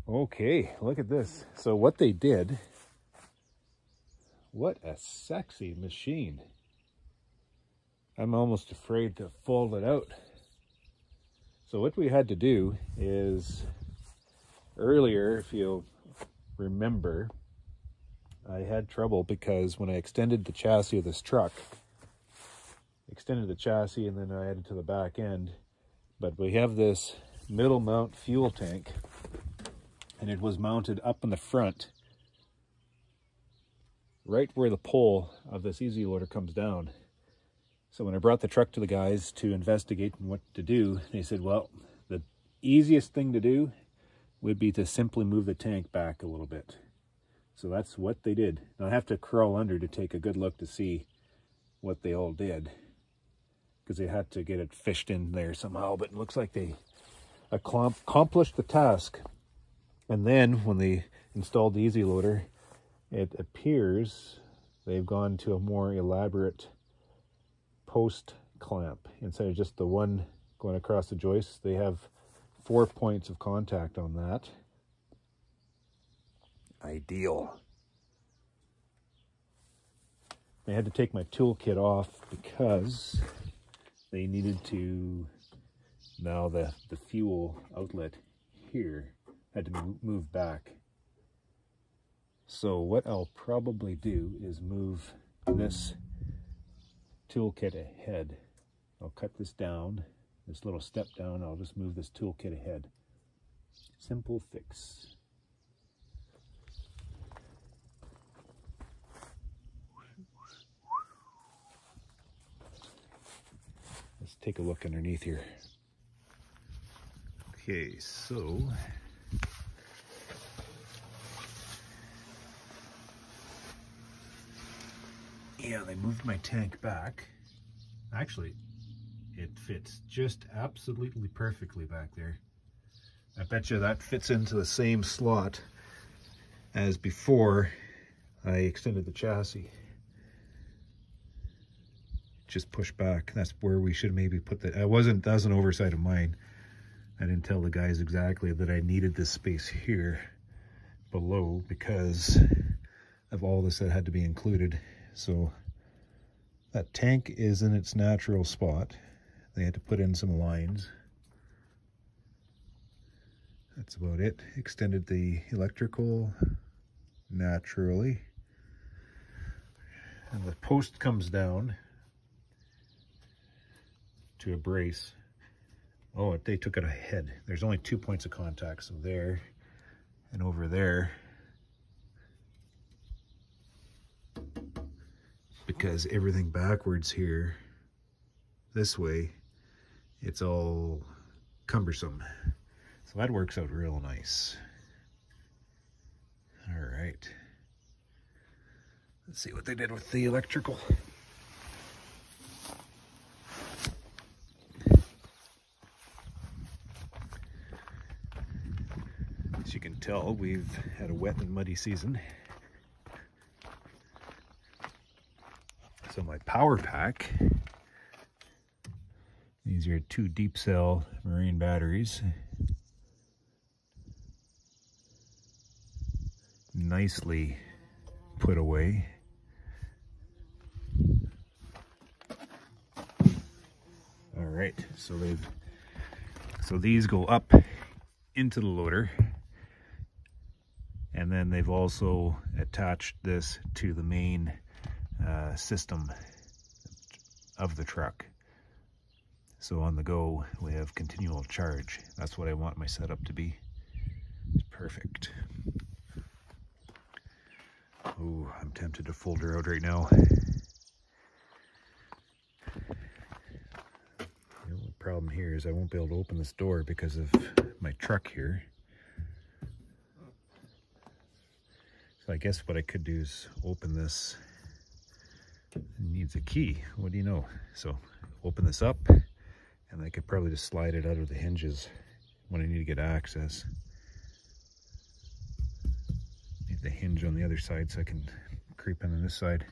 Okay, look at this. So what they did, what a sexy machine. I'm almost afraid to fold it out. So what we had to do is, earlier, if you'll remember, I had trouble because when I extended the chassis of this truck, extended the chassis and then I added to the back end, but we have this middle mount fuel tank and it was mounted up in the front, right where the pole of this easy loader comes down. So when I brought the truck to the guys to investigate and what to do, they said, well, the easiest thing to do would be to simply move the tank back a little bit. So that's what they did. Now I have to crawl under to take a good look to see what they all did, because they had to get it fished in there somehow, but it looks like they accomplished the task. And then when they installed the easy loader, it appears they've gone to a more elaborate post clamp. Instead of just the one going across the joist, they have 4 points of contact on that. Ideal. I had to take my toolkit off because they needed to, now the fuel outlet here had to move back. So what I'll probably do is move this toolkit ahead. I'll cut this down, this little step down. I'll just move this toolkit ahead. Simple fix. Let's take a look underneath here. Okay, so yeah, they moved my tank back. Actually, it fits just absolutely perfectly back there. I bet you that fits into the same slot as before I extended the chassis. Just push back. That's where we should maybe put the, that was an oversight of mine. I didn't tell the guys exactly that I needed this space here below because of all this that had to be included. So that tank is in its natural spot. They had to put in some lines. That's about it. Extended the electrical naturally. And the post comes down to a brace. Oh, they took it ahead. There's only 2 points of contact, so there and over there. Because everything backwards here, this way, it's all cumbersome. So that works out real nice. All right. Let's see what they did with the electrical. As you can tell, we've had a wet and muddy season. So my power pack, these are 2 deep cell marine batteries. Nicely put away. All right, so these go up into the loader, and then they've also attached this to the main system of the truck. So on the go, we have continual charge. That's what I want my setup to be. It's perfect. Oh, I'm tempted to fold her out right now. The only problem here is I won't be able to open this door because of my truck here. So I guess what I could do is open this. It needs a key. What do you know? So open this up, and I could probably just slide it out of the hinges when I need to get access. Need the hinge on the other side so I can creep in on this side.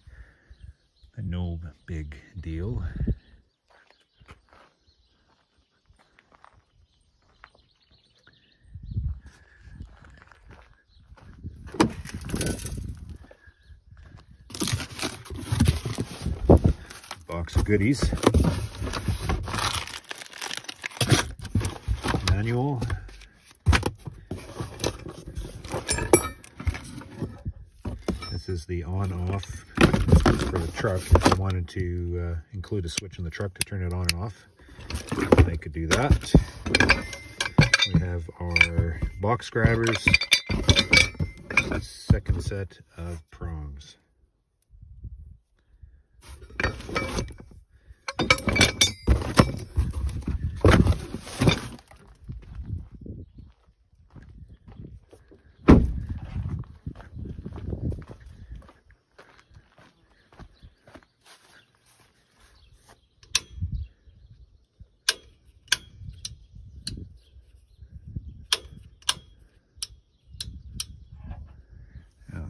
No big deal. box of goodies. Manual. This is the on-off for the truck. If I wanted to include a switch in the truck to turn it on and off, I could do that. We have our box grabbers, second set of prongs.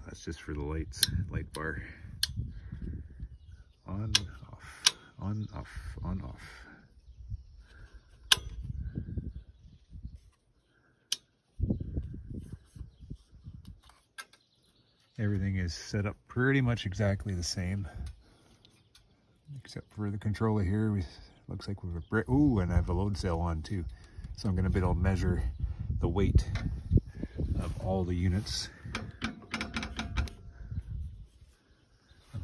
That's just for the lights, light bar. On, off, on, off, on, off. Everything is set up pretty much exactly the same, except for the controller here. Looks like we have a brick. Ooh, and I have a load cell on too. So I'm going to be able to measure the weight of all the units.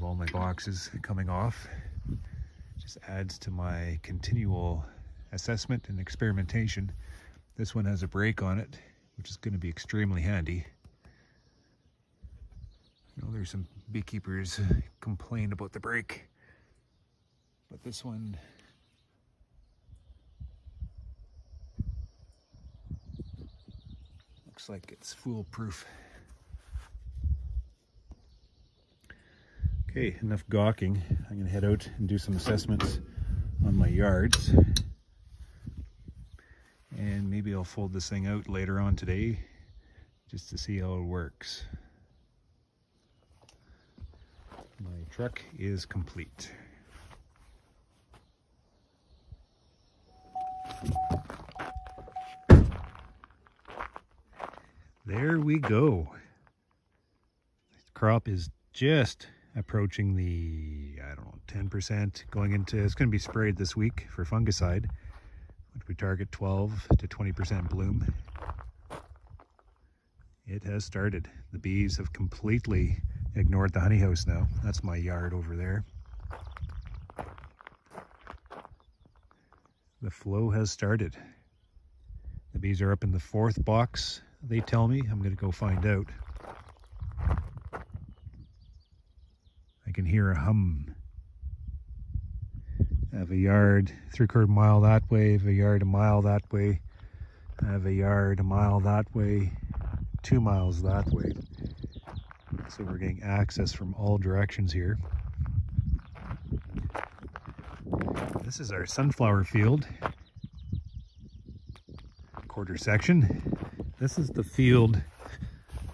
All my boxes coming off. Just adds to my continual assessment and experimentation. This one has a brake on it, which is going to be extremely handy. You know, there's some beekeepers complain about the brake, but this one looks like it's foolproof. Okay, enough gawking. I'm going to head out and do some assessments on my yards. And maybe I'll fold this thing out later on today just to see how it works. My truck is complete. There we go. The crop is just approaching the, I don't know, 10%, going into, it's going to be sprayed this week for fungicide, which we target 12 to 20% bloom. It has started. The bees have completely ignored the honey house now. That's my yard over there. The flow has started. The bees are up in the 4th box, they tell me. I'm going to go find out. I can hear a hum. I have a yard 3/4 mile that way, I have a yard a mile that way, I have a yard a mile that way, 2 miles that way. So we're getting access from all directions here. This is our sunflower field, quarter section. This is the field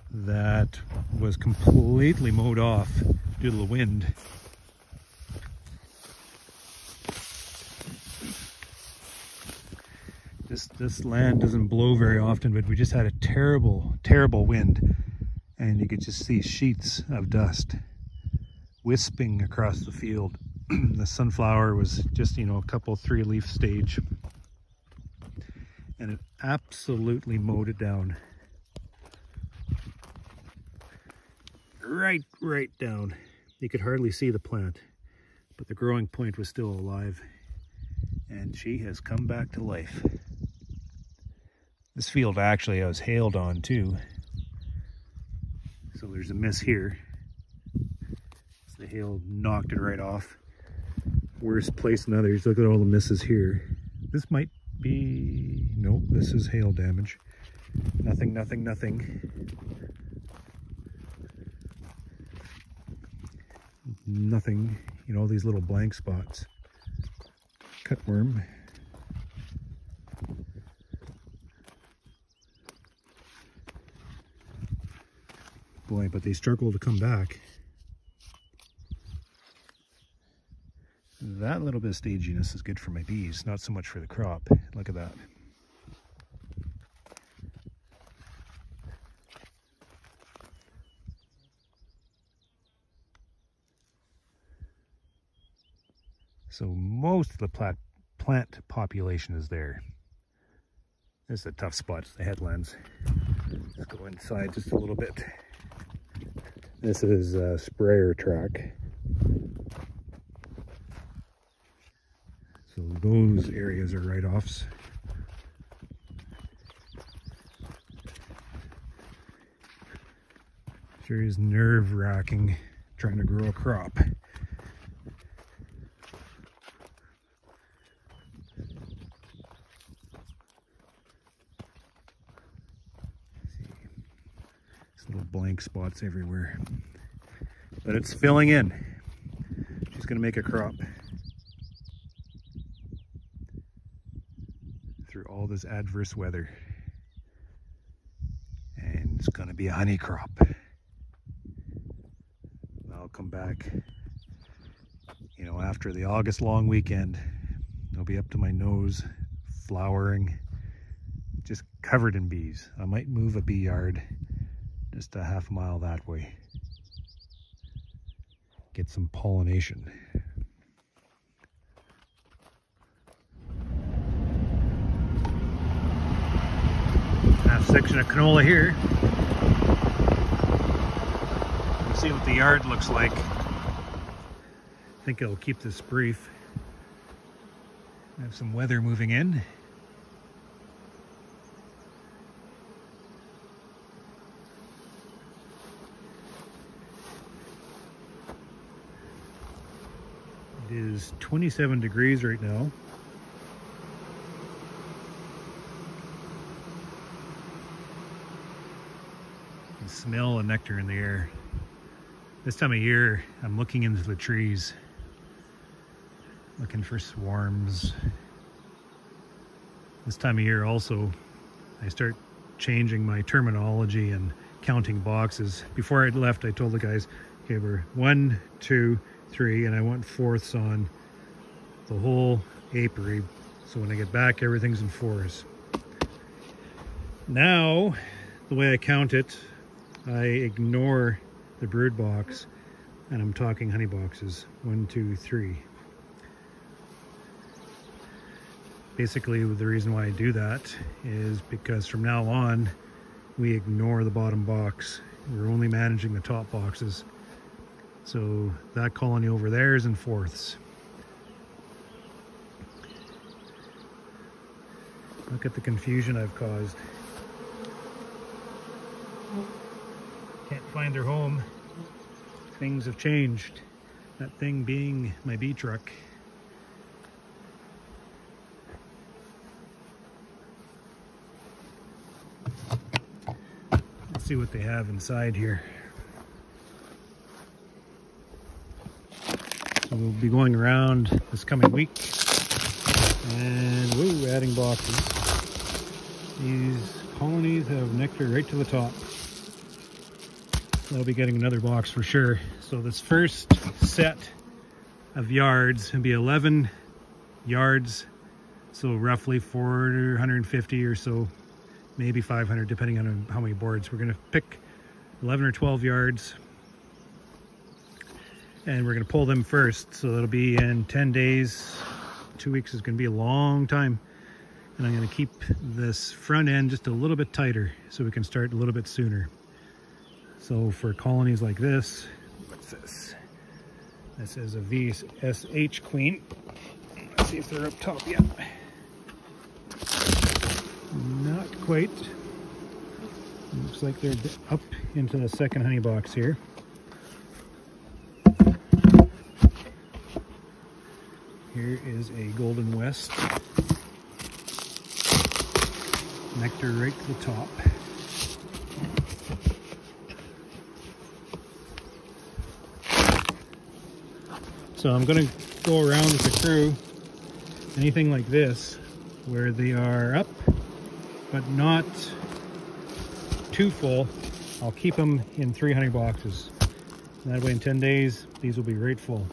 that was completely mowed off due to the wind. This land doesn't blow very often, but we just had a terrible wind, and you could just see sheets of dust wisping across the field. The sunflower was just, you know, a couple 3-leaf stage, and it absolutely mowed it down. Right down. You could hardly see the plant, but the growing point was still alive, and she has come back to life. This field actually I was hailed on too, so there's a miss here. So the hail knocked it right off. Worst place than others. Look at all the misses here. This might be, nope, this is hail damage. Nothing. Nothing, you know, these little blank spots. Cutworm. Boy, but they struggle to come back. That little bit of staginess is good for my bees, not so much for the crop. Look at that. So most of the plant population is there. This is a tough spot, it's the headlands. Let's go inside just a little bit. This is a sprayer track. So those areas are write-offs. Sure is nerve-wracking trying to grow a crop. Little blank spots everywhere, but it's filling in. She's going to make a crop through all this adverse weather, and it's going to be a honey crop. I'll come back, you know, after the August long weekend. I'll be up to my nose, flowering, just covered in bees. I might move a bee yard just a half mile that way. Get some pollination. Half section of canola here. Let's see what the yard looks like. I think it'll keep this brief. I have some weather moving in. It is 27 degrees right now. You can smell the nectar in the air. This time of year, I'm looking into the trees, looking for swarms. This time of year also, I start changing my terminology and counting boxes. Before I left, I told the guys, okay, we're 1, 2, 3, and I want fourths on the whole apiary. So when I get back, everything's in fours. Now, the way I count it, I ignore the brood box, and I'm talking honey boxes. 1, 2, 3. Basically, the reason why I do that is because from now on, we ignore the bottom box. We're only managing the top boxes. So that colony over there is in fourths. Look at the confusion I've caused. Can't find their home. Things have changed. That thing being my bee truck. Let's see what they have inside here. So we'll be going around this coming week and woo, adding boxes. These colonies have nectar right to the top. I'll be getting another box for sure. So this first set of yards will be 11 yards, so roughly 450 or so, maybe 500 depending on how many boards. We're going to pick 11 or 12 yards and we're going to pull them first. So that'll be in 10 days. 2 weeks is going to be a long time, and I'm going to keep this front end just a little bit tighter so we can start a little bit sooner. So for colonies like this, what's this? This is a VSH queen. Let's see if they're up top yet. Not quite. Looks like they're up into the second honey box here. Here is a Golden West. Nectar right to the top. So I'm going to go around with the crew, anything like this, where they are up, but not too full. I'll keep them in 3 honey boxes. And that way in 10 days, these will be right full.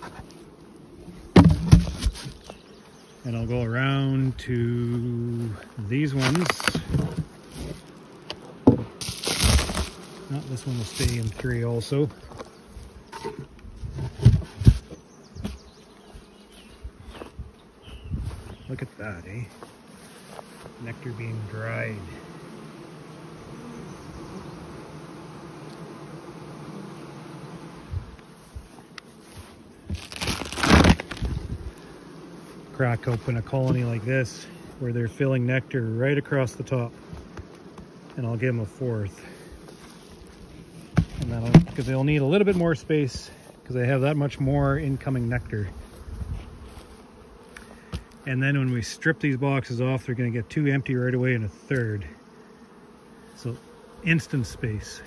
And I'll go around to these ones. No, this one will stay in 3 also. colony. Nectar being dried. Crack open a colony like this where they're filling nectar right across the top, and I'll give them a fourth. And that'll, because they'll need a little bit more space because they have that much more incoming nectar. And then when we strip these boxes off, they're going to get 2 empty right away and a third. So instant space.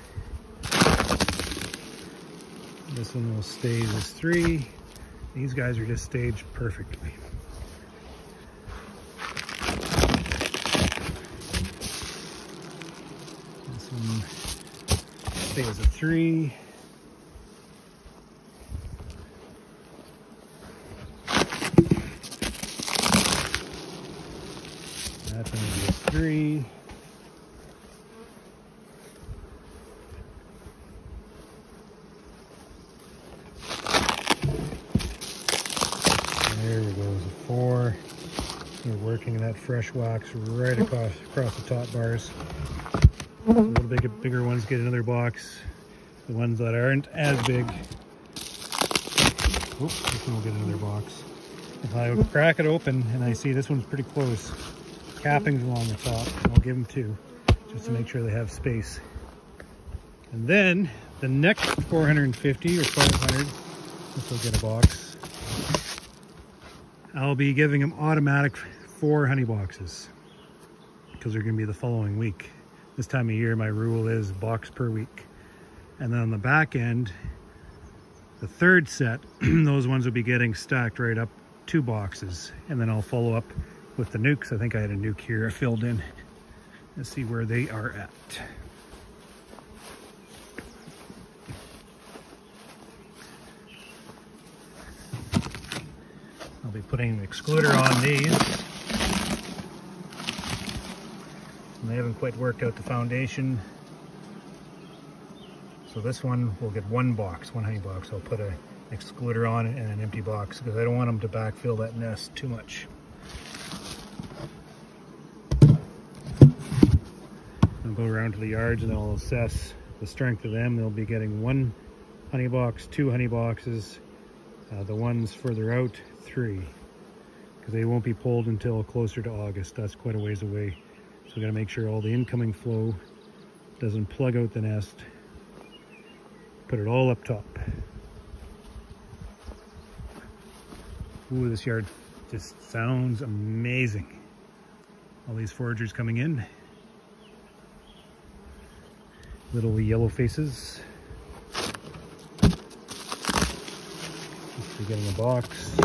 This one will stay as 3. These guys are just staged perfectly. This one stays as 3. That's going to be a 3. There we go, a 4. We're working that fresh wax right across the top bars. The little bigger ones get another box. The ones that aren't as big, oh, this one will get another box. If I crack it open and I see this one's pretty close, cappings along the top, I'll give them 2, just to make sure they have space. And then the next 450 or 500, this will get a box. I'll be giving them automatic 4 honey boxes because they're going to be the following week. This time of year, my rule is box per week. And then on the back end, the third set, those ones will be getting stacked right up 2 boxes. And then I'll follow up with the nukes. I think I had a nuke here I filled in. Let's see where they are at. I'll be putting an excluder on these. And they haven't quite worked out the foundation. So this one will get 1 box, 1 honey box. I'll put an excluder on it and an empty box because I don't want them to backfill that nest too much. I'll go around to the yards and I'll assess the strength of them. They'll be getting 1 honey box, 2 honey boxes. The ones further out, 3. Because they won't be pulled until closer to August. That's quite a ways away. So we got to make sure all the incoming flow doesn't plug out the nest. Put it all up top. Ooh, this yard just sounds amazing. All these foragers coming in. Little yellow faces. Just getting a box.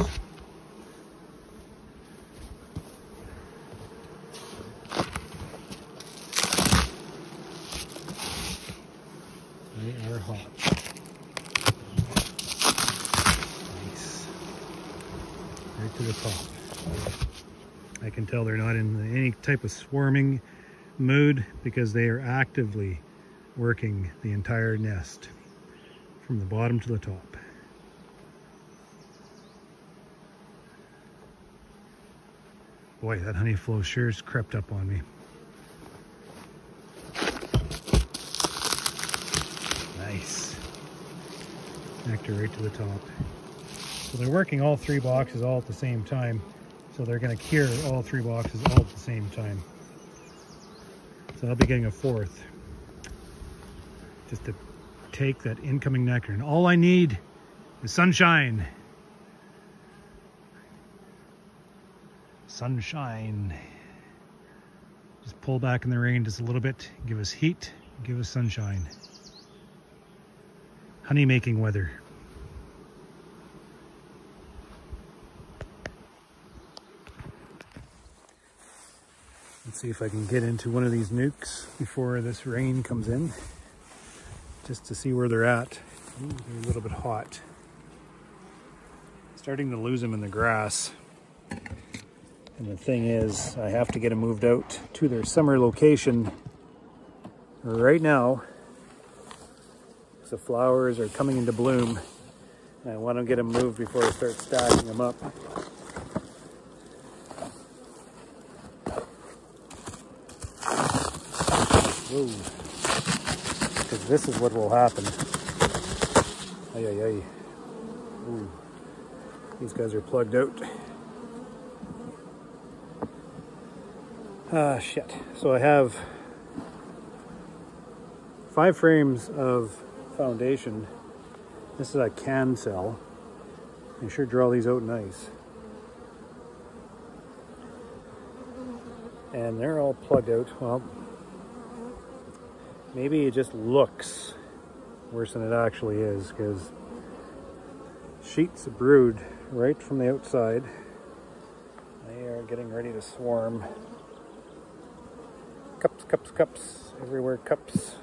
They are hot. Nice. Right to the top. I can tell they're not in any type of swarming mood because they are actively working the entire nest from the bottom to the top. Boy, that honey flow sure has crept up on me. Nice. Nectar right to the top. So they're working all 3 boxes all at the same time. So they're going to cure all 3 boxes all at the same time. So I'll be getting a 4th. Just to take that incoming nectar. And all I need is sunshine. Sunshine. Just pull back in the rain just a little bit. Give us heat. Give us sunshine. Honey making weather. Let's see if I can get into one of these nukes before this rain comes in. Just to see where they're at. Ooh, they're a little bit hot. Starting to lose them in the grass. And the thing is, I have to get them moved out to their summer location right now. The flowers are coming into bloom. And I want to get them moved before I start stacking them up. Whoa. Because this is what will happen. Ay, ay, ay. Ooh. These guys are plugged out. Ah, shit. So I have 5 frames of foundation. This is a can cell. I sure draw these out nice. And they're all plugged out. Well, maybe it just looks worse than it actually is, because sheets of brood right from the outside. They are getting ready to swarm. Cups, cups, cups, everywhere cups.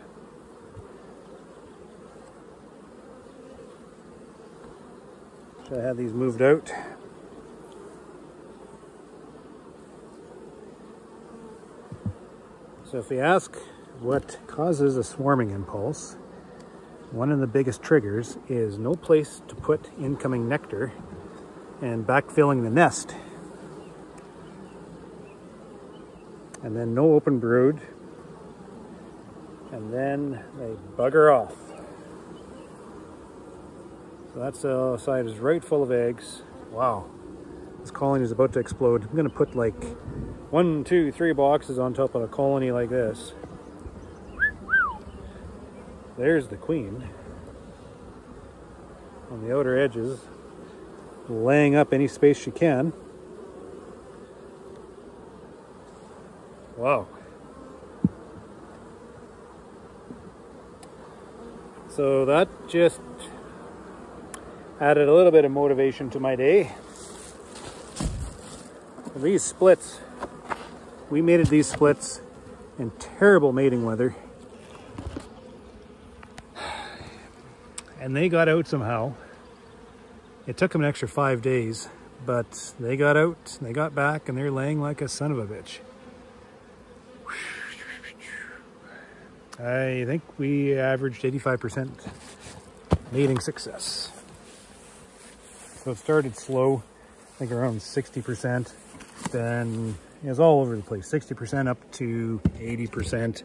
Should I have these moved out? So if you ask what causes a swarming impulse, one of the biggest triggers is no place to put incoming nectar and backfilling the nest. And then no open brood, and then they bugger off. So that side is right full of eggs. Wow, this colony is about to explode. I'm gonna put like 1, 2, 3 boxes on top of a colony like this. There's the queen on the outer edges, laying up any space she can. Wow. So that just added a little bit of motivation to my day. These splits, we mated these splits in terrible mating weather. And they got out somehow. It took them an extra 5 days, but they got out, they got back, and they're laying like a son of a bitch. I think we averaged 85% mating success. So it started slow, I think around 60%. Then it was all over the place, 60% up to 80%,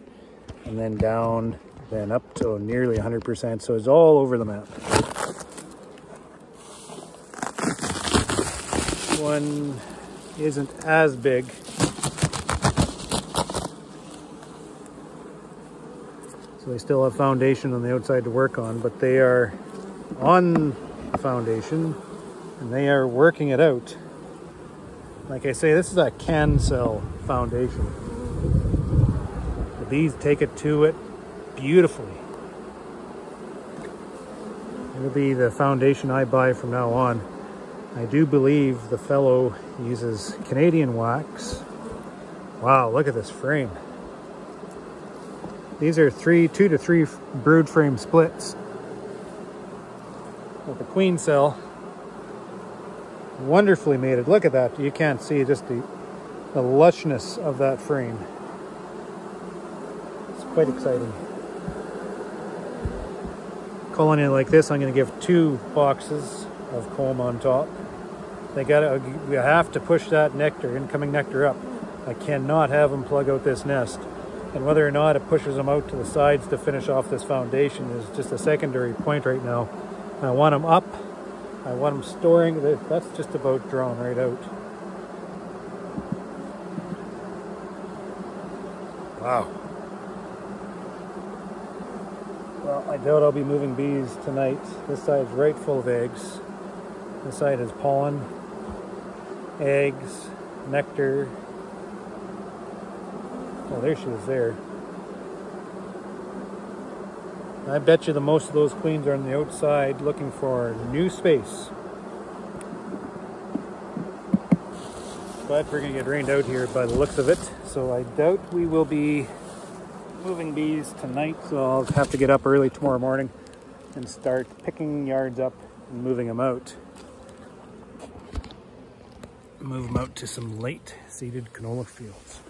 and then down, then up to nearly 100%. So it's all over the map. One isn't as big. So they still have foundation on the outside to work on, but they are on the foundation and they are working it out. Like I say, this is a can cell foundation. The bees take it to it beautifully. It'll be the foundation I buy from now on. I do believe the fellow uses Canadian wax. Wow, look at this frame. These are 2 to 3 brood frame splits with the queen cell. Wonderfully mated. Look at that. You can't see just the lushness of that frame. It's quite exciting. Colony like this, I'm going to give 2 boxes of comb on top. We have to push that nectar, incoming nectar, up. I cannot have them plug out this nest. And whether or not it pushes them out to the sides to finish off this foundation is just a secondary point right now. I want them up. I want them storing. That's just about drawn right out. Wow. Well, I doubt I'll be moving bees tonight. This side's right full of eggs. This side is pollen, eggs, nectar. Oh, there she is there. I bet you the most of those queens are on the outside looking for new space. But we're going to get rained out here by the looks of it. So I doubt we will be moving bees tonight. So I'll have to get up early tomorrow morning and start picking yards up and moving them out. Move them out to some late seeded canola fields.